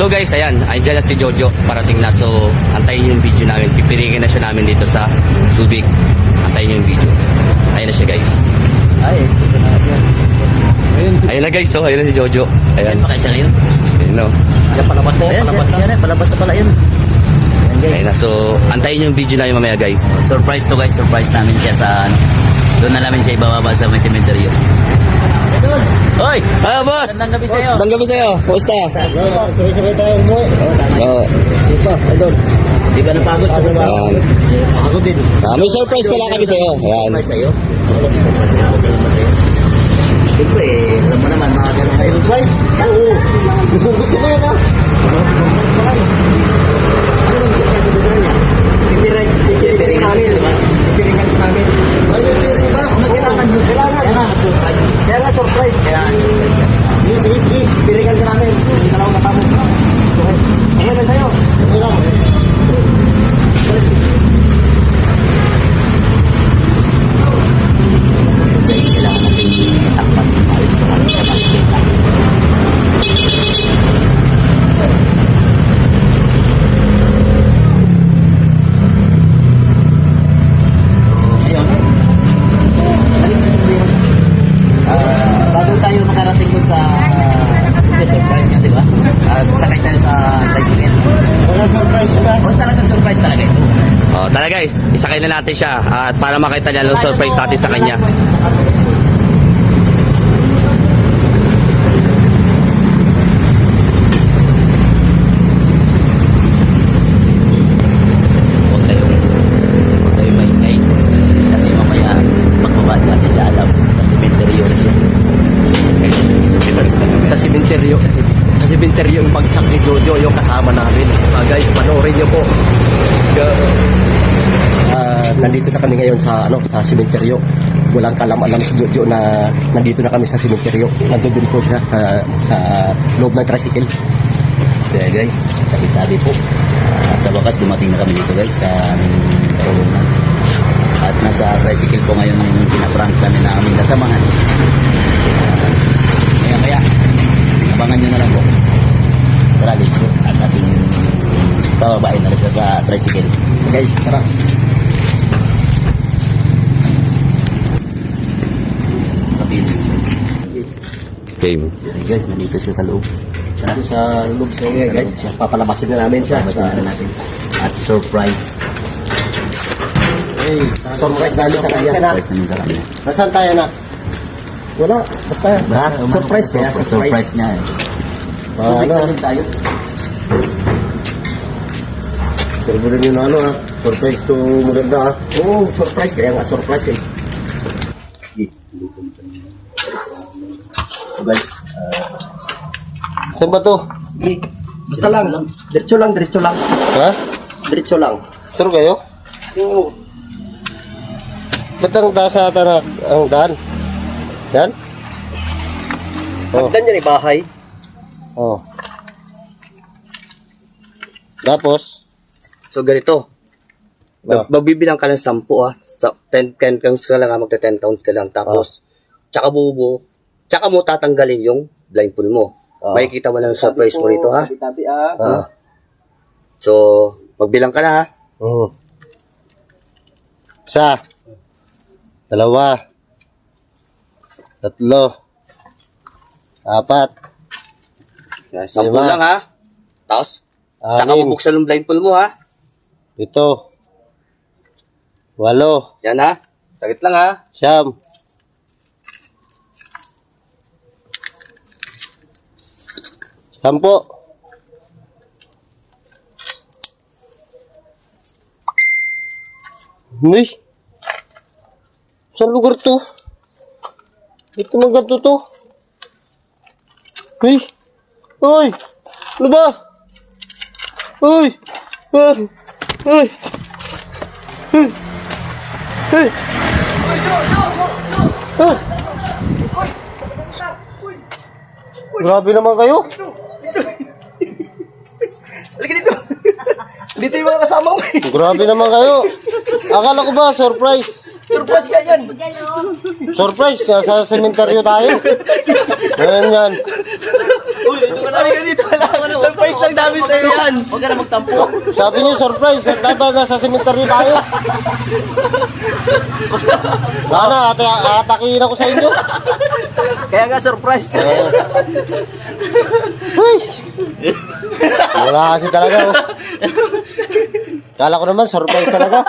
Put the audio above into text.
So guys, ayan, andyan na si Jojo, parating na. So, antayin yung video namin. Pipirikin na siya namin dito sa Subic. Antayin yung video. Ayun na siya guys. Ay, ito na yan. Ayun na guys, so ayun na si Jojo. Ayan. Ayan pa siya ngayon. Ayun no. Yan, palabas na yan. Palabas na pala yun. Ayan guys. Ayun na, so antayin yung video namin mamaya guys. Surprise to guys. Surprise namin siya sa ano. Doon na namin siya ibababa sa may cemetery. Hoy! Ah, boss! Magandang gabi sa'yo. Magandang gabi sa'yo. Kumusta? Sabay-sabay tayo umuwi. Oo. Ito, idol. Di ba napagod sa trabaho? Ako din. May surprise pala kami sa'yo. Ayan. Surprise sa'yo? Ako lang surprise sa'yo. Okay lang ba sa'yo? Siyempre, alam mo naman, mga ganun kayo. Surprise? Oo. Gusto ko yan, ha? Ano bang surprise sa design niya? Pipiring namin. Pipiring namin. Ay, pipiring ba? Kailangan mo. Kaya nga, surprise. Kaya nga, surprise. Kaya nga, surprise yan. Sige. Pipiringan ka namin. Hindi ka lang matamo. Okay na sa'yo. Okay lang. Guys, kailangan natin itakpan ng ayos ko natin sa makikita. Ngayon, balik na sa video. Bago tayo makarating dun sa surprise niya, di ba? Sasakay tayo sa tricycle. Wala surprise ba? O talagang surprise talaga ito. Oh, tara guys, isakay na natin siya at para makita niya yung surprise natin sa kanya. Huwag kayong maingay. Kasi mamaya magbaba dyan nila alam sa cemetery na siya. Sa simenteryo yung bagsak ni Jojo yung kasama namin. Guys, panoorin niyo po. Nandito na kami ngayon sa simenteryo. Walang kalam-alam si Jojo na nandito na kami sa simenteryo. Nandun po siya sa loob ng tricycle. Kaya guys, tabi-tabi po. At sa wakas dumating na kami dito guys sa aming karulungan. At nasa tricycle po ngayon yung pinaprank namin na aming kasamahan. Kaya abangan nyo na lang po. Tara guys po. At ating pababain na lang siya sa tricycle. Guys, tara. Sa pilis. Game. Okay guys, nandito siya sa loob. Dito sa loob sa guys. Papalabasin na namin siya. Pababasin na natin. At surprise. Hey, surprise namin sa kanya. Surprise namin sa kanya. Nasaan tayo na? Wala, basta. Surprise. Kaya surprise niya eh. Ano? Tayo. Surprise yun ha. Surprise to maganda ha. Oo, surprise. Kaya nga surprise eh. So guys, Saan ba to? basta lang. Diretso lang. Ha? Diretso lang. Sure kayo? Oo. Ba't ang taas ata na ang daan? Yan? Oh. Hagdan yan bahay. Oh. Tapos? So ganito. Oh. Magbibilang ka ng 10 Sa 10 counts ka lang magta 10 counts ka lang. Tapos, tsaka mo tatanggalin yung blindfold mo. Makikita mo lang yung surprise mo rito ha. tabi So, magbilang ka na ha. Oh. Isa. Dalawa. Tatlo. Apat. 10 Lima. lang ha. Tapos, tsaka Anim. bubuksan yung blindfold mo ha. 7. 8. Yan ha. Sakit lang ha. 9. 10. Uy. Saan lugar to? Ito mga ganito to. Uy. Uy. Ano ba? Uy. Ah. Uy. Uy. Uy. Ah. Grabe naman kayo. Halika dito. Dito yung mga kasama mo. Grabe naman kayo. Akala ko ba surprise? Surprise ka yan. Surprise, sa sementeryo tayo. Yan. Uy, dito ka na. Halika dito. Surprise lang sa'yo yan. Huwag ka na magtampo. Sabi niyo surprise, dapat nasa cemetery tayo. Sana, atakihin ako sa inyo. Kaya nga surprise. Uy! Wala kasi talaga, oh. Kala ko naman, surprise talaga.